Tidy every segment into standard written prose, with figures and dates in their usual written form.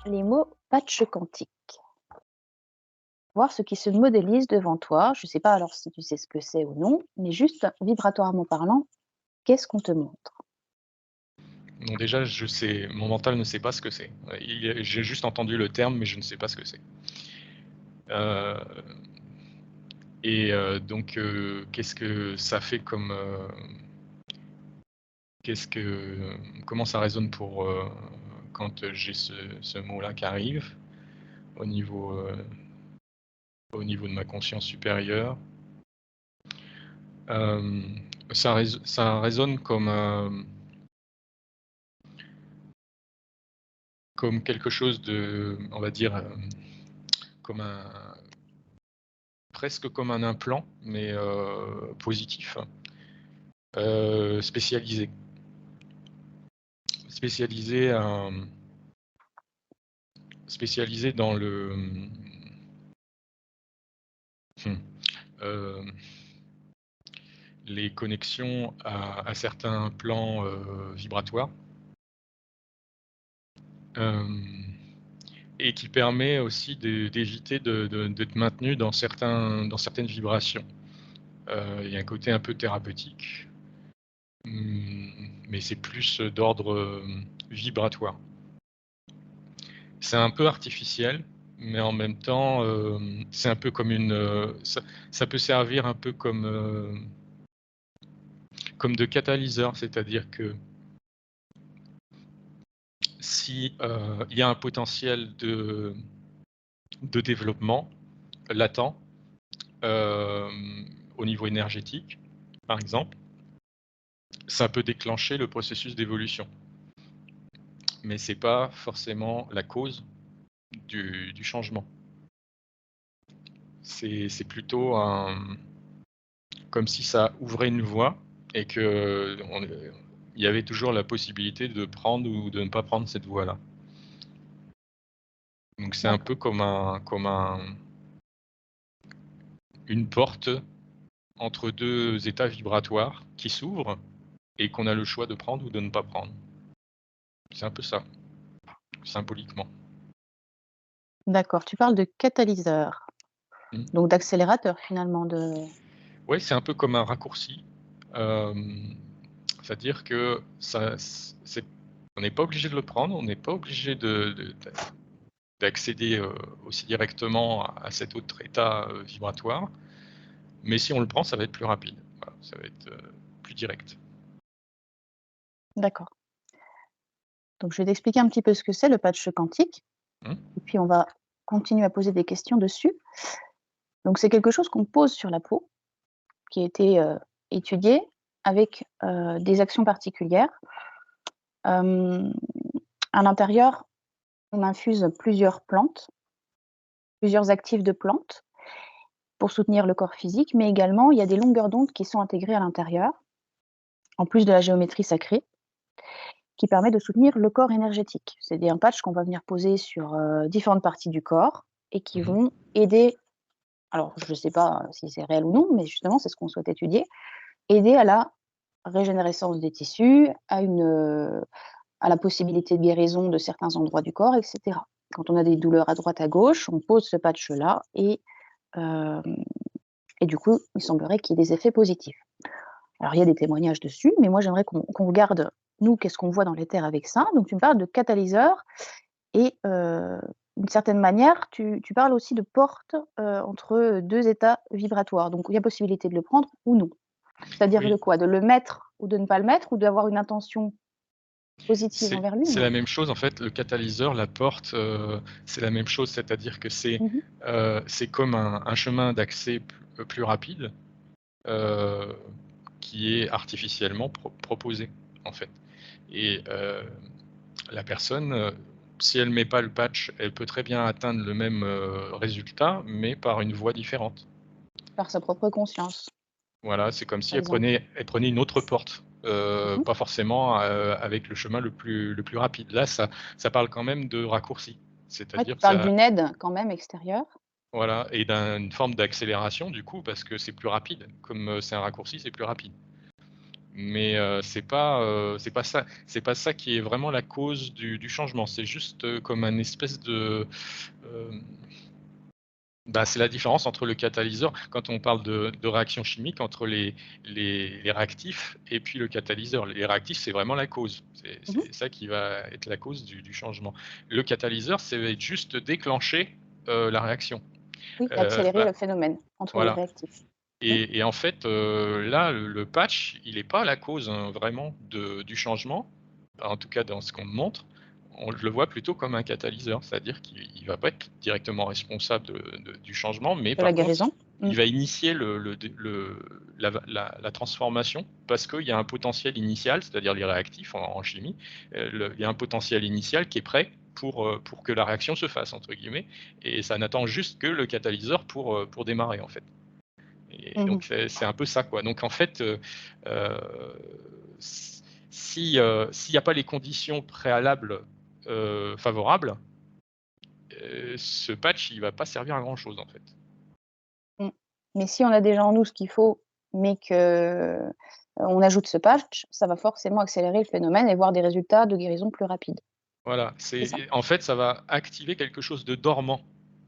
les mots patch quantique. Voir ce qui se modélise devant toi. Je ne sais pas alors si tu sais ce que c'est ou non, mais juste vibratoirement parlant, qu'est-ce qu'on te montre? Bon déjà, je sais mon mental ne sait pas ce que c'est. J'ai juste entendu le terme, mais je ne sais pas ce que c'est. Heu qu'est-ce que ça fait comme, comment ça résonne pour, quand j'ai ce mot-là qui arrive au niveau, heu, au niveau de ma conscience supérieure? Ça résonne comme quelque chose de, on va dire, comme un presque comme un implant, mais positif, spécialisé. Spécialisé, spécialisé dans le, mmh, les connexions à certains plans, vibratoires, hem et qui permet aussi d'éviter d'être maintenu dans certaines vibrations. Il y a un côté un peu thérapeutique, mais c'est plus d'ordre, vibratoire. C'est un peu artificiel, mais en même temps, c'est un peu comme ça peut servir un peu comme de catalyseur. C'est-à-dire que si, il y a un potentiel de développement latent, au niveau énergétique, par exemple, ça peut déclencher le processus d'évolution. Mais c'est pas forcément la cause du changement. C'est plutôt comme si ça ouvrait une voie et il y avait toujours la possibilité de prendre ou de ne pas prendre cette voie-là. Donc c'est un D'accord. peu une porte entre 2 états vibratoires qui s'ouvrent et qu'on a le choix de prendre ou de ne pas prendre. C'est un peu ça, symboliquement. D'accord, tu parles de catalyseur, Mmh. donc d'accélérateur finalement Ouais, c'est un peu comme un raccourci. Hem, C'est-à-dire que ça c'est on n'est pas obligé de le prendre, on n'est pas obligé d'accéder, aussi directement à cet autre état, vibratoire, mais si on le prend, ça va être plus rapide. Voilà, ça va être, plus direct. d'accord. Donc je vais t'expliquer un petit peu ce que c'est le patch quantique Mmh, et puis on va continuer à poser des questions dessus. Donc c'est quelque chose qu'on pose sur la peau, qui a été, étudié avec, des actions particulières. Hem, à l'intérieur, on infuse plusieurs plantes, plusieurs actifs de plantes pour soutenir le corps physique, mais également il y a des longueurs d'onde qui sont intégrées à l'intérieur, en plus de la géométrie sacrée, qui permet de soutenir le corps énergétique. C'est un patch qu'on va venir poser sur, différentes parties du corps et qui mmh. vont aider, alors je ne sais pas si c'est réel ou non, mais justement c'est ce qu'on souhaite étudier, aider à la régénérescence des tissus, à la possibilité de guérison de certains endroits du corps et cetera. Quand on a des douleurs à droite, à gauche, on pose ce patch-là hem et du coup, il semblerait qu'il y ait des effets positifs. Alors il y a des témoignages dessus, mais moi j'aimerais qu'on regarde, nous, qu'est-ce qu'on voit dans l'éther avec ça. Donc tu me parles de catalyseur et d'une certaine manière, tu parles aussi de porte, entre, 2 états vibratoires. Donc il y a possibilité de le prendre ou non. C'est-à-dire de Oui, quoi? De le mettre ou de ne pas le mettre ou d'avoir une intention positive envers lui ou c'est la non? même chose en fait, le catalyseur, la porte, c'est la même chose. C'est-à-dire que Mmh. c'est comme un chemin d'accès plus rapide, heu, qui est artificiellement proposé, en fait. Et la personne, si elle met pas le patch, elle peut très bien atteindre le même, résultat, mais par une voie différente. Par sa propre conscience, Voilà, c'est comme si par exemple. elle prenait une autre porte, Mmh. pas forcément, avec le chemin le plus rapide. Là, ça parle quand même de raccourci. Ouais, C'est-à-dire tu que parles ça d'une aide quand même extérieure. voilà, et une forme d'accélération du coup, parce que c'est plus rapide. Comme, c'est un raccourci, c'est plus rapide. Mais c'est pas ça qui est vraiment la cause du changement. C'est juste, comme un espèce de, hem c'est la différence entre le catalyseur, quand on parle de réaction chimique, entre les réactifs et puis le catalyseur. Les réactifs, c'est vraiment la cause. Mmh. C'est ça qui va être la cause du changement. Le catalyseur, c'est va être juste déclencher, la réaction. Oui, accélérer Bah, le phénomène entre les voilà. réactifs. Oui, Et en fait, là, le patch, il est pas la cause, hein, vraiment du changement, en tout cas dans ce qu'on me montre. Je le vois plutôt comme un catalyseur, c'est-à-dire qu'il va pas être directement responsable du changement, mais de la par contre, guérison. Mmh. il va initier la transformation parce qu'il y a un potentiel initial, c'est-à-dire les réactifs en chimie, il y a un potentiel initial qui est prêt pour que la réaction se fasse, entre guillemets, et ça n'attend juste que le catalyseur pour démarrer, en fait. Et Mmh. donc c'est un peu ça, quoi. Donc en fait, heu, s'il n'y a pas les conditions préalables, favorables, ce patch, il va pas servir à grand chose, en fait. Mmh. Mais si on a déjà en nous ce qu'il faut, mais que, on ajoute ce patch, ça va forcément accélérer le phénomène et voir des résultats de guérison plus rapides. Voilà, C'est ça? en fait, ça va activer quelque chose de dormant,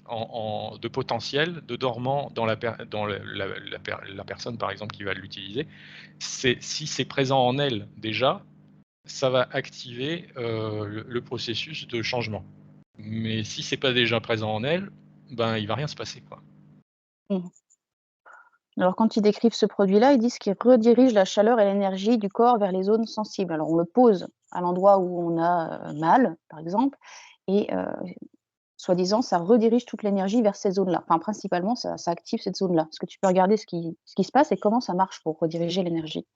de potentiel, de dormant dans la personne, par exemple, qui va l'utiliser. Si c'est présent en elle déjà, ça va activer, le processus de changement. Mais si c'est pas déjà présent en elle, il va rien se passer, quoi. Mmh. Alors quand ils décrivent ce produit-là, ils disent qu'il redirige la chaleur et l'énergie du corps vers les zones sensibles. Alors on le pose à l'endroit où on a, mal, par exemple, et soi-disant ça redirige toute l'énergie vers ces zones-là. Enfin principalement ça active cette zone-là. Est-ce que tu peux regarder ce qui se passe et comment ça marche pour rediriger l'énergie?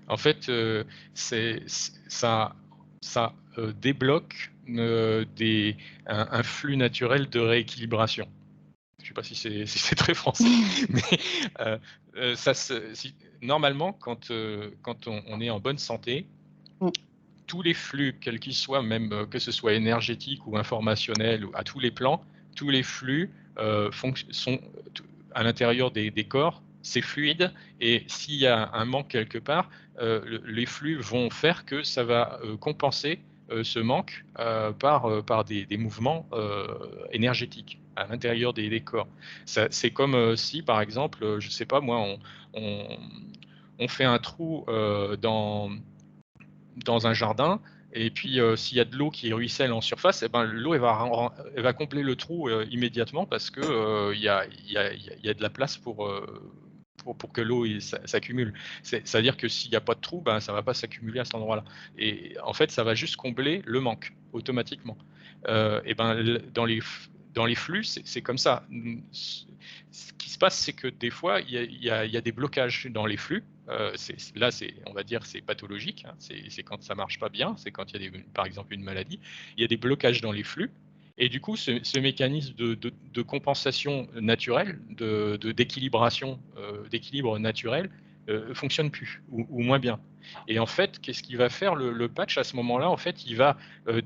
En fait, ça débloque, un flux naturel de rééquilibration. Je sais pas si c'est très français, mais heu ça se si normalement quand on est en bonne santé, Mmh. tous les flux, quels qu'ils soient, même, que ce soit énergétique ou informationnel ou à tous les plans, tous les flux, sont t à l'intérieur des corps, c'est fluide, et s'il y a un manque quelque part, les flux vont faire que ça va, compenser, ce manque, par des mouvements, énergétiques à l'intérieur des corps. C'est comme, si par exemple, je sais pas moi, on on fait un trou, dans un jardin, et puis, s'il y a de l'eau qui ruisselle en surface, et ben, l'eau elle va combler le trou, immédiatement, parce que, il y a de la place pour que l'eau s'accumule. C'est-à-dire que s'il n'y a pas de trou, ça va pas s'accumuler à cet endroit-là, et en fait, ça va juste combler le manque automatiquement. Et ben, dans les flux, c'est comme ça. Ce qui se passe, c'est que des fois, il y a des blocages dans les flux. Là, on va dire, c'est pathologique, hein. C'est quand ça marche pas bien, c'est quand il y a par exemple une maladie. Il y a des blocages dans les flux, et du coup, ce mécanisme de compensation naturelle, d'équilibration, d'équilibre naturel, fonctionne plus, ou moins bien. Et en fait, qu'est-ce qu'il va faire le patch à ce moment-là? En fait, il va,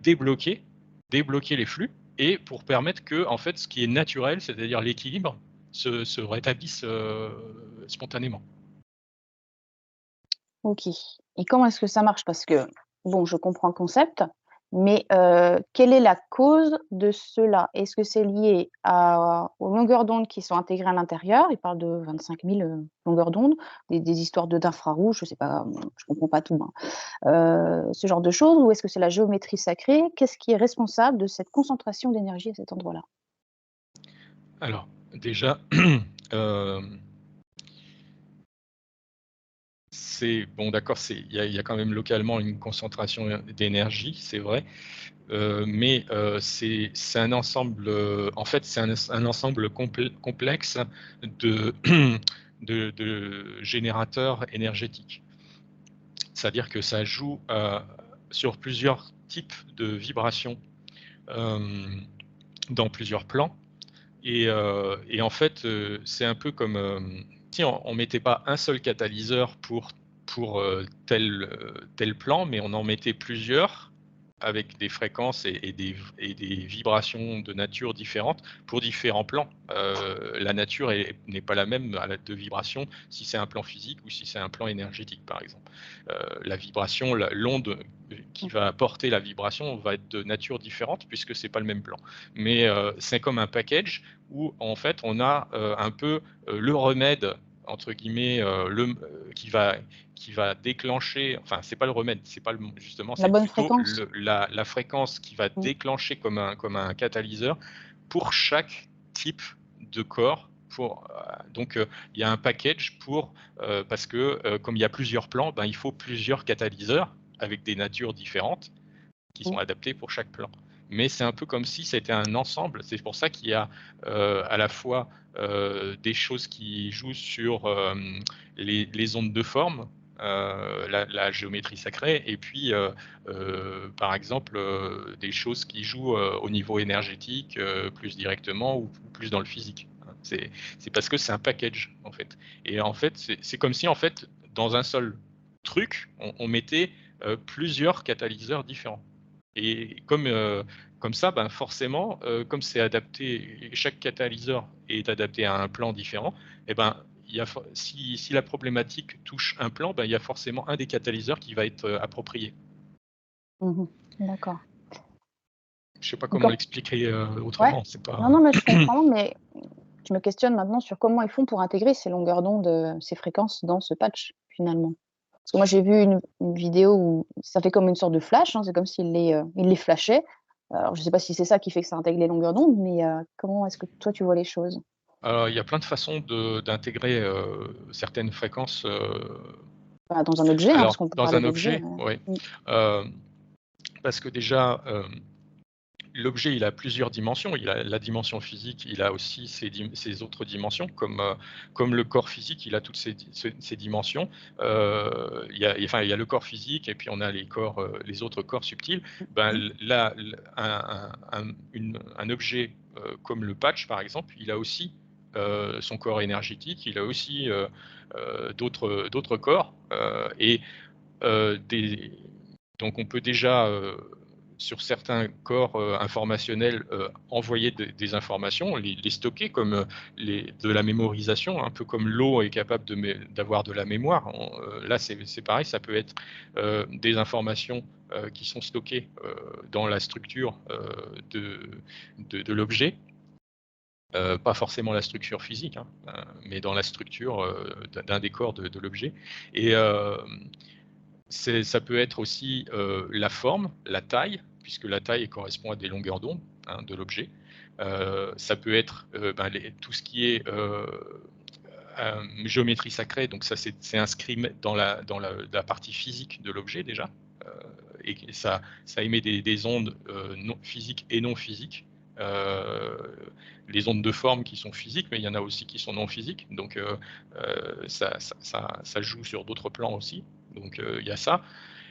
débloquer les flux, et pour permettre que, en fait, ce qui est naturel, c'est-à-dire l'équilibre, se rétablisse, spontanément. OK, et comment est-ce que ça marche? Parce que, bon, je comprends le concept, mais quelle est la cause de cela? Est-ce que c'est lié aux longueurs d'onde qui sont intégrées à l'intérieur? Il parle de 25 000 longueurs d'onde, des histoires d'infrarouge, je sais pas, je comprends pas tout, hein. Ce genre de choses, ou est-ce que c'est la géométrie sacrée? Qu'est-ce qui est responsable de cette concentration d'énergie à cet endroit-là? Alors, déjà, hem, c'est bon, d'accord, il y a quand même localement une concentration, d'énergie, c'est vrai, mais, c'est un ensemble, en fait, c'est un ensemble complexe de de générateurs énergétiques. C'est-à-dire que ça joue, sur plusieurs types de vibrations, hem, dans plusieurs plans, et en fait, c'est un peu comme, si on mettait pas un seul catalyseur pour tel plan, mais on en mettait plusieurs, avec des fréquences et des vibrations de nature différentes pour différents plans. La nature n'est pas la même à la de vibration si c'est un plan physique ou si c'est un plan énergétique, par exemple. La vibration, l'onde qui va apporter la vibration va être de nature différente puisque c'est pas le même plan. Mais c'est comme un package où en fait on a un peu le remède entre guillemets qui va déclencher, enfin c'est pas le remède, c'est pas le, justement, La c'est bonne plutôt fréquence? la fréquence qui va Mmh. déclencher comme un catalyseur pour chaque type de corps. Donc il y a un package parce que comme il y a plusieurs plans, ben, il faut plusieurs catalyseurs avec des natures différentes qui sont Mmh. adaptés pour chaque plan. Mais c'est un peu comme si c'était un ensemble. C'est pour ça qu'il y a à la fois des choses qui jouent sur les ondes de forme, la géométrie sacrée, et puis par exemple des choses qui jouent au niveau énergétique plus directement ou plus dans le physique. C'est parce que c'est un package en fait. Et en fait, c'est comme si en fait dans un seul truc, on mettait plusieurs catalyseurs différents. Et comme ça, ben forcément, comme c'est adapté, chaque catalyseur est adapté à un plan différent, et ben, si la problématique touche un plan, ben, il y a forcément un des catalyseurs qui va être approprié. Mmh. D'accord. Je sais pas Donc comment l'expliquer ouais. autrement, c'est Non, pas. non, mais je comprends, mais je me questionne maintenant sur comment ils font pour intégrer ces longueurs d'onde, ces fréquences dans ce patch, finalement. Parce que moi, j'ai vu une vidéo où ça fait comme une sorte de flash, hein, c'est comme il les flashait. Alors je sais pas si c'est ça qui fait que ça intègre les longueurs d'onde, mais comment est-ce que toi tu vois les choses? Alors, il y a plein de façons d'intégrer certaines fréquences. Bah, dans un objet, hein, parce Alors, qu'on peut dans parler un d'objet, objet, oui, mmh, parce que déjà, l'objet, il a plusieurs dimensions. Il a la dimension physique, il a aussi ses autres dimensions, comme le corps physique, il a toutes ces dimensions. Enfin, il y a le corps physique et puis on a les autres corps subtils. Ben, mmh, là, un objet comme le patch, par exemple, il a aussi son corps énergétique, il a aussi d'autres corps. Euh, des, donc on peut déjà sur certains corps informationnels envoyer des informations, les stocker comme de la mémorisation, un peu comme l'eau est capable d'avoir de la mémoire. Là, c'est pareil, ça peut être des informations qui sont stockées dans la structure de l'objet. Pas forcément la structure physique, hein, mais dans la structure d'un des corps de l'objet. Et ça peut être aussi la forme, la taille, puisque la taille correspond à des longueurs d'onde hein, de l'objet. Ça peut être tout ce qui est géométrie sacrée, donc ça c'est inscrit dans la partie physique de l'objet déjà, et ça émet des ondes non, physiques et non physiques. Euh, les ondes de forme qui sont physiques, mais il y en a aussi qui sont non physiques, donc ça joue sur d'autres plans aussi. Donc il y a ça.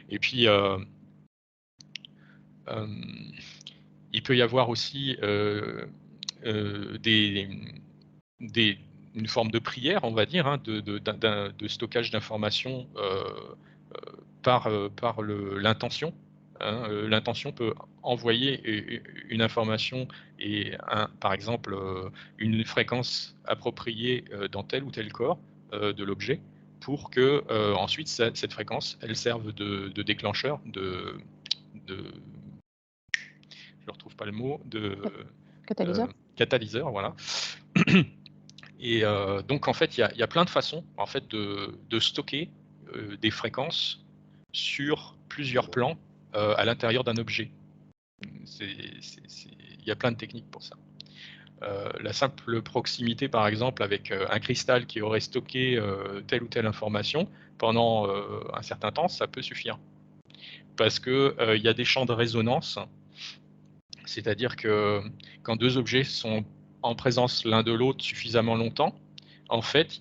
Et puis euh, il peut y avoir aussi euh, des, des, une forme de prière, on va dire, hein, de stockage d'informations par l'intention. Hein. L'intention peut envoyer une information et par exemple une fréquence appropriée dans tel ou tel corps de l'objet pour que ensuite cette fréquence elle serve de déclencheur de je ne retrouve pas le mot cat catalyseur? catalyseur, voilà. Et donc en fait il y a plein de façons en fait de stocker des fréquences sur plusieurs plans à l'intérieur d'un objet. Il y a plein de techniques pour ça. La simple proximité, par exemple, avec un cristal qui aurait stocké telle ou telle information pendant un certain temps, ça peut suffire. Parce qu'il y a des champs de résonance, c'est-à-dire que quand deux objets sont en présence l'un de l'autre suffisamment longtemps, en fait,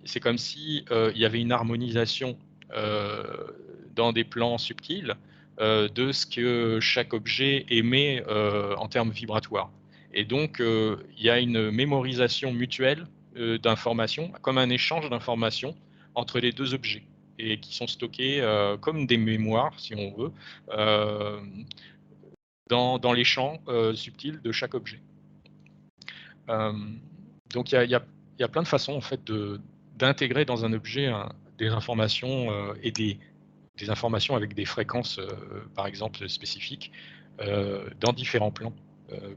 c'est comme si il y avait une harmonisation euh, dans des plans subtils de ce que chaque objet émet en termes vibratoires. Et donc, il y a une mémorisation mutuelle d'informations, comme un échange d'informations entre les deux objets, et qui sont stockés comme des mémoires, si on veut, euh, dans les champs subtils de chaque objet. Donc il y a plein de façons en fait d'intégrer dans un objet des informations et des informations avec des fréquences, par exemple spécifiques, dans différents plans,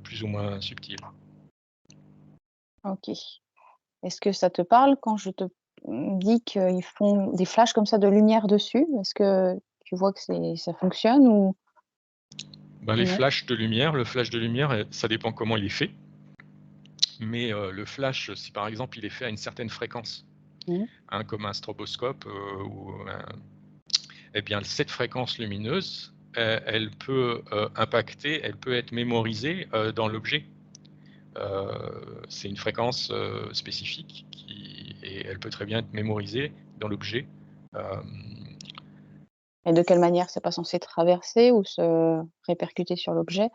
plus ou moins subtils. OK. Est-ce que ça te parle quand je te dis qu'ils font des flashs comme ça de lumière dessus? Est-ce que tu vois que ça fonctionne Ben, ou les non? flashs de lumière, le flash de lumière, ça dépend comment il est fait, mais le flash, si par exemple il est fait à une certaine fréquence, Mmh. hein, comme un stroboscope, eh bien cette fréquence lumineuse, elle peut impacter, elle peut être mémorisée dans l'objet. C'est une fréquence spécifique et elle peut très bien être mémorisée dans l'objet. Euh, Et de quelle manière? C'est pas censé traverser ou se répercuter sur l'objet?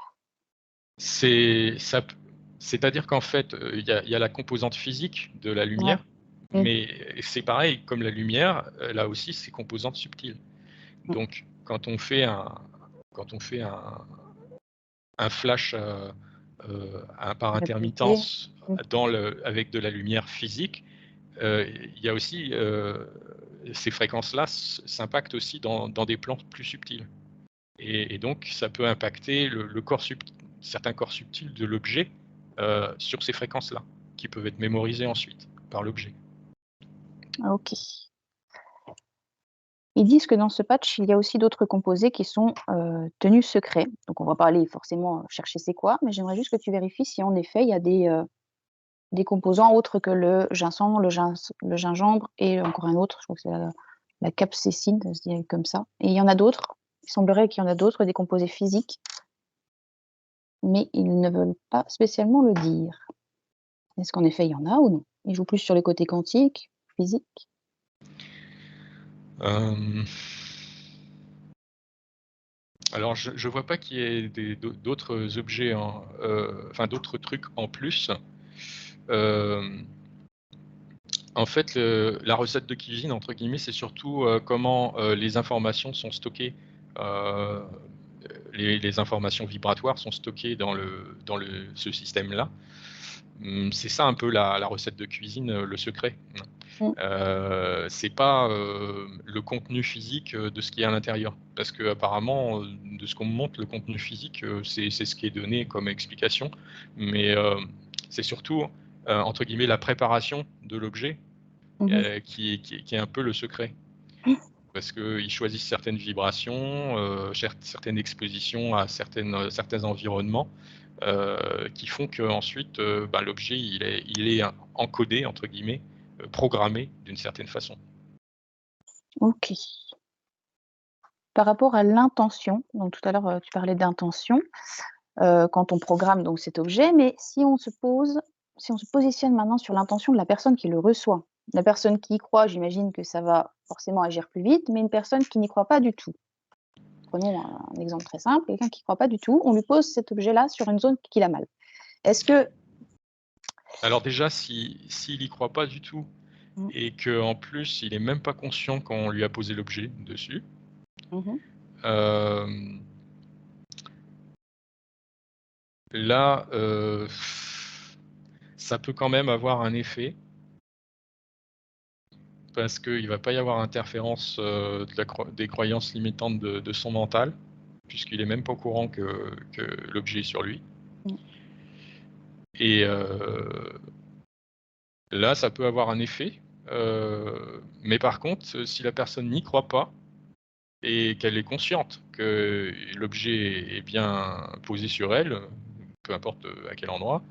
C'est-à-dire qu'en fait, il y a la composante physique de la Ouais. lumière, Mmh. mais c'est pareil, comme la lumière, elle a aussi ses composantes subtiles. Mmh. Donc quand on fait un flash, par Répéter. intermittence Mmh. avec de la lumière physique, il y a aussi, ces fréquences-là s'impactent aussi dans des plans plus subtils et donc ça peut impacter le corps certains corps subtils de l'objet, sur ces fréquences-là, qui peuvent être mémorisées ensuite par l'objet. OK. Ils disent que dans ce patch, il y a aussi d'autres composés qui sont, tenus secrets. Donc on va pas aller forcément, chercher c'est quoi, mais j'aimerais juste que tu vérifies si en effet il y a des composants autres que le ginseng, le gingembre et encore un autre, je crois que c'est la capsaïcine, ça se dit comme ça et il y en a d'autres. Il semblerait qu'il y en a d'autres, des composés physiques, mais ils ne veulent pas spécialement le dire. Est-ce qu'en effet il y en a ou non? Ils jouent plus sur le côté quantique, physique? Hem, alors je vois pas qu'il y ait d'autres objets enfin d'autres trucs en plus. Hem, En fait, la recette de cuisine entre guillemets, c'est surtout, comment, les informations sont stockées, heu, les informations vibratoires sont stockées dans ce système-là. C'est ça un peu la recette de cuisine, le secret. Mmh. C'est pas, le contenu physique, de ce qu'il y a à l'intérieur. Parce qu'apparemment, de ce qu'on me montre, le contenu physique, c'est ce qui est donné comme explication. Mais, c'est surtout, entre guillemets «la préparation» de l'objet, Mmh mh. qui est un peu le secret. Parce qu'ils choisissent certaines vibrations, certaines expositions à certains environnements, qui font qu'ensuite, bah, l'objet il est «encodé» entre guillemets, programmé d'une certaine façon. OK. Par rapport à l'intention, donc tout à l'heure, tu parlais d'intention, quand on programme donc cet objet, mais si on se positionne maintenant sur l'intention de la personne qui le reçoit. La personne qui y croit, j'imagine que ça va forcément agir plus vite, mais une personne qui n'y croit pas du tout. Prenons un exemple très simple, quelqu'un qui ne croit pas du tout, on lui pose cet objet-là sur une zone qu'il a mal. Est-ce que Alors déjà s'il y croit pas du tout mmh, et qu'en plus il est même pas conscient qu'on lui a posé l'objet dessus, mmh mh, hem, là, ça peut quand même avoir un effet parce qu'il va pas y avoir interférence, des croyances limitantes de son mental, puisqu'il est même pas au courant que l'objet est sur lui mmh, et là, ça peut avoir un effet, mais par contre, si la personne n'y croit pas et qu'elle est consciente que l'objet est bien posé sur elle, peu importe, à quel endroit,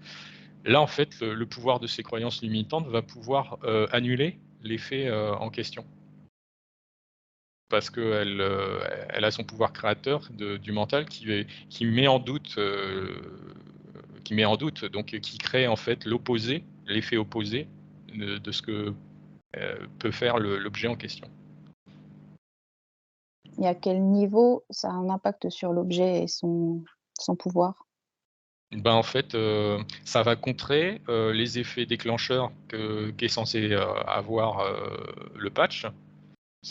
là, en fait, le pouvoir de ses croyances limitantes va pouvoir, annuler l'effet, en question. Parce qu'elle, elle a son pouvoir créateur du mental qui met en doute, donc qui crée en fait l'opposé, l'effet opposé de ce que, peut faire l'objet en question. et à quel niveau ça a un impact sur l'objet et son pouvoir? Ben, en fait, ça va contrer, les effets déclencheurs qu'est censé, avoir, le patch.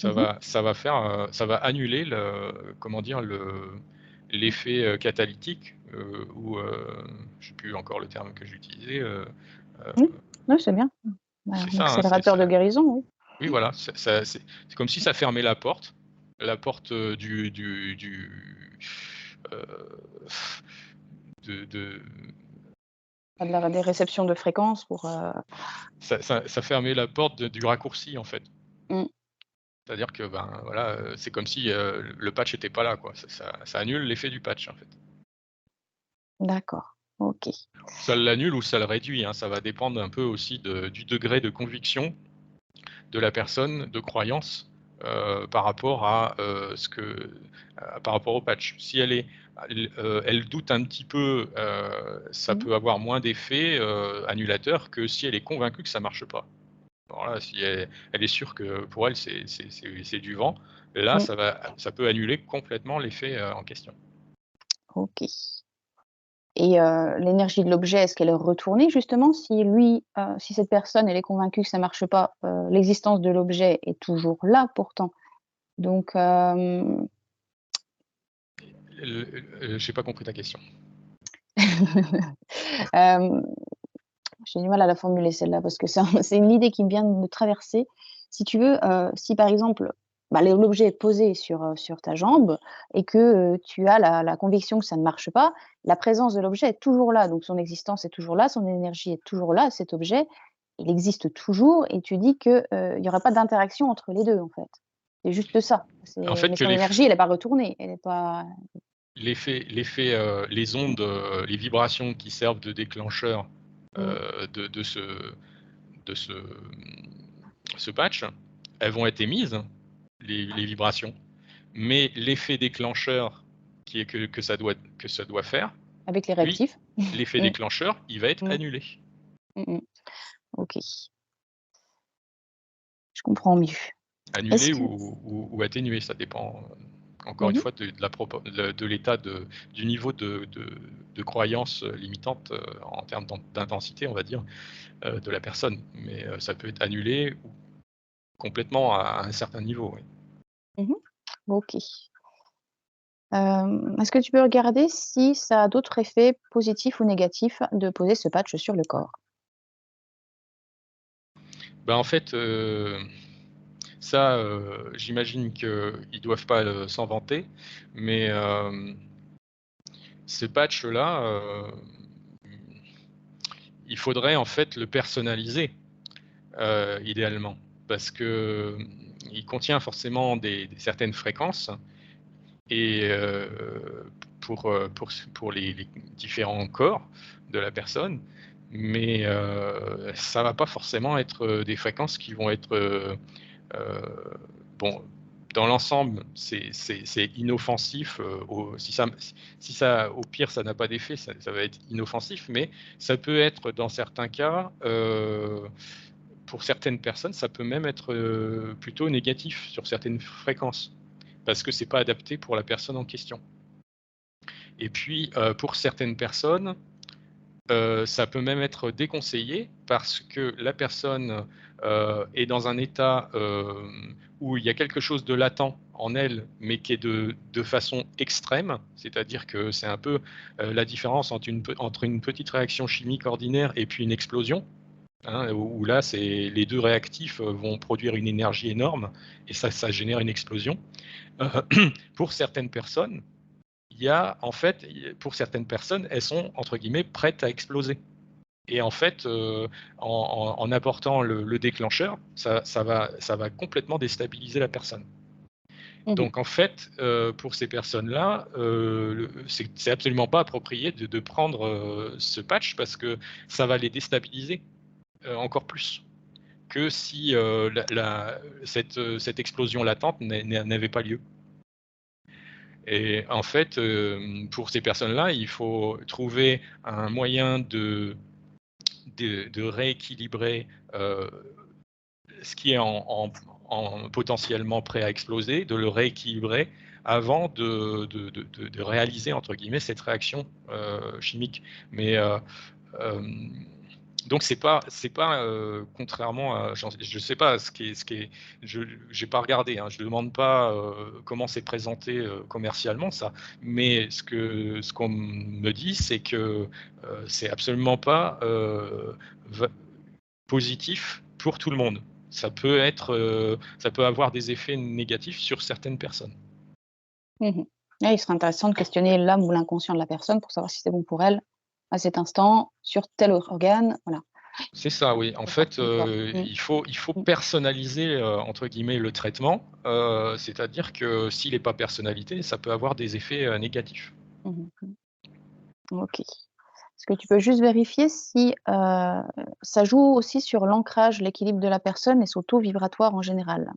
Mmh mh. Ça va annuler le comment dire? l'effet catalytique, ou je sais plus encore le terme que j'utilisais. Oui, ouais, c'est bien. C'est Un ça, hein, accélérateur de guérison, oui. oui, voilà, c'est comme si ça fermait la porte, heu, de De la des réceptions de fréquences pour, ça fermait la porte du raccourci, en fait. mmh, C'est-à-dire que, ben, voilà, c'est comme si, le patch était pas là, quoi. Ça annule l'effet du patch, en fait. d'accord, OK. Ça l'annule ou ça le réduit, hein, ça va dépendre un peu aussi du degré de conviction de la personne, de croyance, par rapport à, par rapport au patch. Si elle doute un petit peu, ça Mmh, peut avoir moins d'effet, annulateur que si elle est convaincue que ça marche pas. Alors là, si elle est sûre que pour elle c'est du vent, là mmh, ça peut annuler complètement l'effet, en question. OK. Et l'énergie de l'objet, est-ce qu'elle est retournée justement si lui, si cette personne, elle est convaincue que ça marche pas, l'existence de l'objet est toujours là pourtant. Donc J'ai pas compris ta question. hem, j'ai du mal à la formuler celle-là parce que c'est c'est une idée qui vient de me traverser. Si tu veux, si par exemple, bah, l'objet est posé sur ta jambe et que, tu as la conviction que ça ne marche pas, la présence de l'objet est toujours là, donc son existence est toujours là, son énergie est toujours là, cet objet, il existe toujours et tu dis que, il y aura pas d'interaction entre les 2 en fait. C'est juste ça. En C'est fait, mais que son énergie, elle est pas retournée, elle est pas les ondes, les vibrations qui servent de déclencheur, mmh, de ce patch, elles vont être émises, les vibrations, mais l'effet déclencheur qui est que ça doit faire, avec les lui, réactifs. l'effet Mmh, déclencheur, il va être mmh, annulé. mmh mh. OK, je comprends mieux. Est-ce Annulé que ou atténué, ça dépend, encore une mmh fois de l'état du niveau de croyance, limitante, en termes d'intensité, on va dire, de la personne. Mais, ça peut être annulé ou complètement à un certain niveau, oui. Mmh. OK. Est-ce que tu peux regarder si ça a d'autres effets positifs ou négatifs de poser ce patch sur le corps? Bah, en fait, ça, j'imagine qu'ils doivent pas, s'en vanter, mais, ce patch-là, il faudrait en fait le personnaliser, idéalement. Parce que, il contient forcément des certaines fréquences et pour les différents corps de la personne, mais ça va pas forcément être, des fréquences qui vont être, bon, dans l'ensemble, c'est inoffensif, si ça au pire, ça n'a pas d'effet, ça va être inoffensif, mais ça peut être dans certains cas, pour certaines personnes, ça peut même être, plutôt négatif sur certaines fréquences, parce que c'est pas adapté pour la personne en question. Et puis, pour certaines personnes, ça peut même être déconseillé parce que la personne, est dans un état, où il y a quelque chose de latent en elle, mais qui est de façon extrême. C'est-à-dire que c'est un peu, la différence entre une petite réaction chimique ordinaire et puis une explosion, hein, où là, c'est les 2 réactifs, vont produire une énergie énorme et ça génère une explosion. Pour certaines personnes, il y a en fait, pour certaines personnes, elles sont entre guillemets «prêtes à exploser». Et en fait, en apportant le déclencheur, ça va complètement déstabiliser la personne. Mmh. Donc en fait, pour ces personnes-là, c'est absolument pas approprié de prendre, ce patch parce que ça va les déstabiliser, encore plus que si, cette explosion latente n'avait pas lieu. Et en fait, pour ces personnes-là, il faut trouver un moyen de rééquilibrer, heu, ce qui est potentiellement prêt à exploser, de le rééquilibrer avant de «réaliser» entre guillemets cette réaction, chimique. Mais, hem, Donc c'est pas, contrairement à je sais pas ce qui est je j'ai pas regardé, hein, je demande pas, comment c'est présenté, commercialement ça. Mais ce qu'on me dit, c'est que, c'est absolument pas, va positif pour tout le monde. Ça peut avoir des effets négatifs sur certaines personnes. Mmh. Ouais, il serait intéressant de questionner l'âme ou l'inconscient de la personne pour savoir si c'est bon pour elle, à cet instant, sur tel autre organe, voilà. C'est ça, oui. En Des parties fait, du corps. Mmh. il faut Mmh. personnaliser, entre guillemets «le traitement», c'est-à-dire que s'il est pas personnalisé, ça peut avoir des effets, négatifs. Mmh mh. OK. Est-ce que tu peux juste vérifier si, ça joue aussi sur l'ancrage, l'équilibre de la personne et son taux vibratoire en général?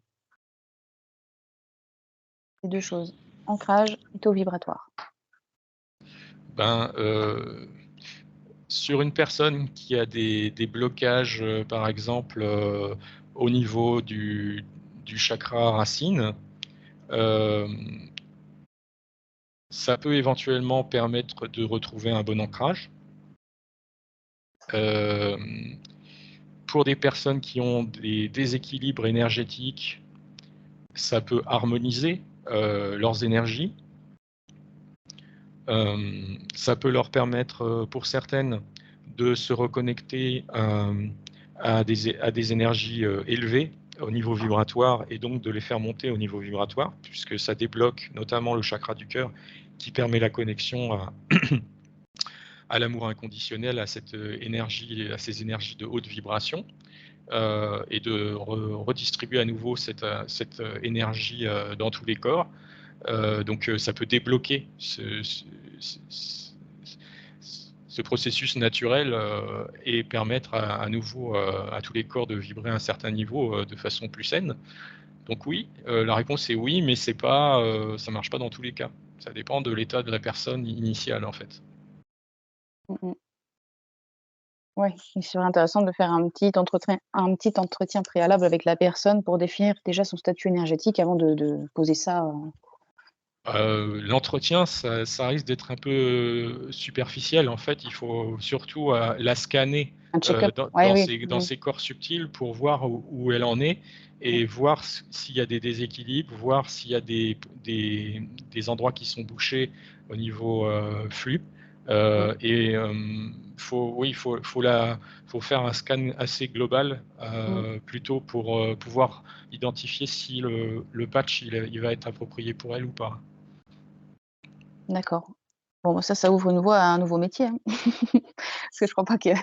Ces 2 choses, ancrage et taux vibratoire. Ben, sur une personne qui a des blocages, par exemple, au niveau du chakra racine, hem, ça peut éventuellement permettre de retrouver un bon ancrage. Hem, pour des personnes qui ont des déséquilibres énergétiques, ça peut harmoniser, leurs énergies. Ça peut leur permettre, pour certaines, de se reconnecter, à des énergies, élevées au niveau vibratoire et donc de les faire monter au niveau vibratoire, puisque ça débloque notamment le chakra du cœur qui permet la connexion à l'amour inconditionnel, à cette, énergie, à ces énergies de haute vibration, et de redistribuer à nouveau cette, énergie, dans tous les corps. Donc ça peut débloquer ce processus naturel, et permettre à nouveau, à tous les corps de vibrer à un certain niveau, de façon plus saine. Donc oui, la réponse est oui, mais c'est pas, ça marche pas dans tous les cas. Ça dépend de l'état de la personne initiale, en fait. Mmh mh. Ouais, il serait intéressant de faire un petit entretien préalable avec la personne pour définir déjà son statut énergétique avant de poser ça, L'entretien, ça risque d'être un peu, superficiel. En fait, il faut surtout, la scanner, un check-up. Ouais, oui. dans Mmh. ses corps subtils pour voir où elle en est Mmh. et voir s'il y a des déséquilibres, voir s'il y a des endroits qui sont bouchés au niveau, flux, Mmh. et faut oui, faut faire un scan assez global, Mmh. plutôt pour, pouvoir identifier si le patch il va être approprié pour elle ou pas. D'accord. Bon, bah, ça ouvre une voie à un nouveau métier, hein. Parce que je crois pas qu'il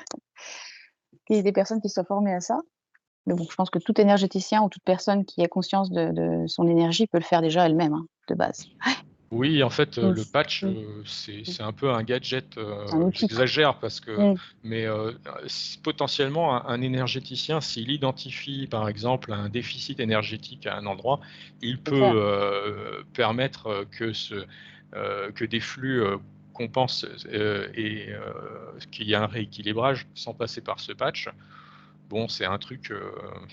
y ait des personnes qui soient formées à ça. Mais bon, je pense que tout énergéticien ou toute personne qui a conscience de son énergie peut le faire déjà elle-même, hein, de base. Oui, en fait, Mmh. le patch, Mmh. Mmh. c'est un peu un gadget, C'est un outil, quoi. j'exagère parce que Mmh. mais s potentiellement un énergéticien, s'il identifie, par exemple, un déficit énergétique à un endroit, il Faut le faire. peut, permettre, que des flux, compensent, et qu'il y ait un rééquilibrage sans passer par ce patch. Bon, c'est un truc, Mmh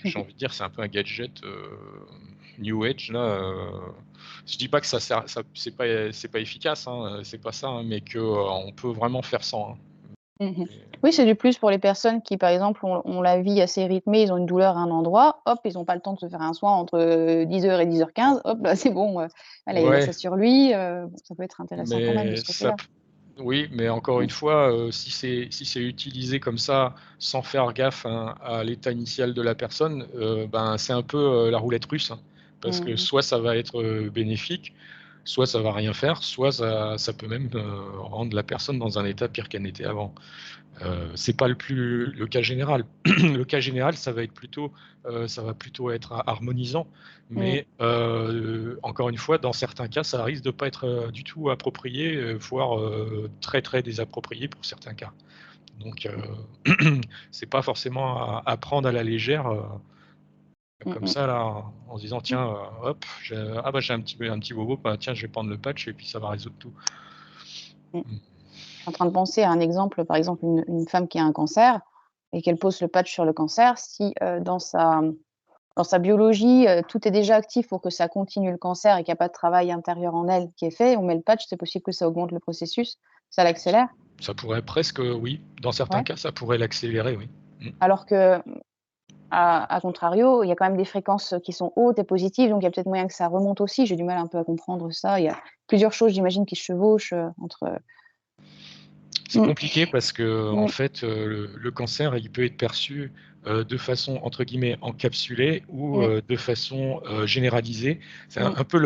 j'ai mh. envie de dire, c'est un peu un gadget, new age là, je dis pas que c'est pas efficace, hein, c'est pas ça, hein, mais que, on peut vraiment faire sans, hein. Mmh. Et Oui, c'est du plus pour les personnes qui, par exemple, ont la vie assez rythmée, ils ont une douleur à un endroit, hop, ils ont pas le temps de se faire un soin entre, 10 heures et 10h15, hop, bah, c'est bon, allez, il a ouais, ça sur lui, bon, ça peut être intéressant quand même de mais ce ça côté-là. p oui, mais encore Mmh. une fois, si c'est utilisé comme ça, sans faire gaffe, hein, à l'état initial de la personne, ben, c'est un peu, la roulette russe, hein. Parce que Mmh mh. soit ça va être, bénéfique, soit ça va rien faire, soit ça peut même, rendre la personne dans un état pire qu'elle n'était avant. C'est pas le cas général. Le cas général, ça va plutôt être harmonisant, Mmh. mais encore une fois, dans certains cas, ça risque de pas être, du tout approprié, voire, très, très désapproprié pour certains cas. Donc c'est pas forcément à prendre à la légère, Mmh comme mh. ça là, en se disant: Mmh. «Tiens, hop, j'ai un petit bobo, bah, tiens, je vais prendre le patch et puis ça va résoudre tout». Mmh. Mmh. Je suis en train de penser à un exemple, par exemple, une femme qui a un cancer et qu'elle pose le patch sur le cancer, si, dans sa biologie, tout est déjà actif pour que ça continue le cancer et qu'il y a pas de travail intérieur en elle qui est fait, on met le patch, c'est possible que ça augmente le processus, ça l'accélère. Ça pourrait presque, oui, dans certains Ouais. cas, ça pourrait l'accélérer, oui. Mmh. Alors que, à contrario, il y a quand même des fréquences, qui sont hautes et positives, donc il y a peut-être moyen que ça remonte aussi. J'ai du mal un peu à comprendre ça. Il y a plusieurs choses, j'imagine, qui se chevauchent, entre C'est mmh, compliqué parce qu'en mmh, fait, le cancer, il peut être perçu, de façon entre guillemets «encapsulée» ou, mmh, de façon, généralisée. C'est un mmh, un peu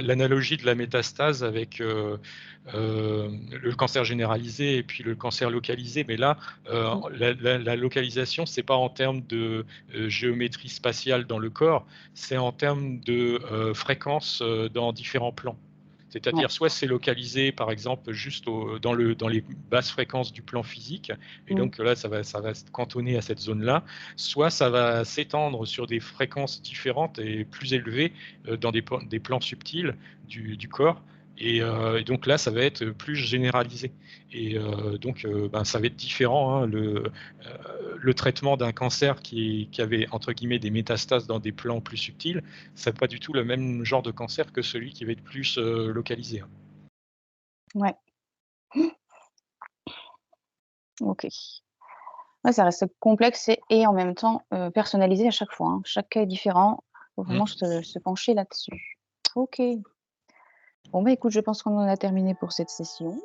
l'analogie de la métastase avec, le cancer généralisé et puis le cancer localisé. Mais là, mmh, la localisation, c'est pas en termes de, géométrie spatiale dans le corps, c'est en termes de, fréquence, dans différents plans. ouais, C'est-à-dire soit c'est localisé, par exemple, juste dans les basses fréquences du plan physique et mmh, donc là, ça va se cantonner à cette zone-là, soit ça va s'étendre sur des fréquences différentes et plus élevées, dans des plans subtils du corps et donc là, ça va être plus généralisé et donc ben, ça va être différent, hein. Le traitement d'un cancer qui avait entre guillemets «des métastases» dans des plans plus subtils, c'est pas du tout le même genre de cancer que celui qui va être plus, localisé, hein. ouais, OK. Ouais, ça reste complexe et en même temps, personnalisé à chaque fois, hein. Chaque cas est différent. Faut vraiment Mmh. se pencher là-dessus. OK. Bon, bah, écoute, je pense qu'on en a terminé pour cette session.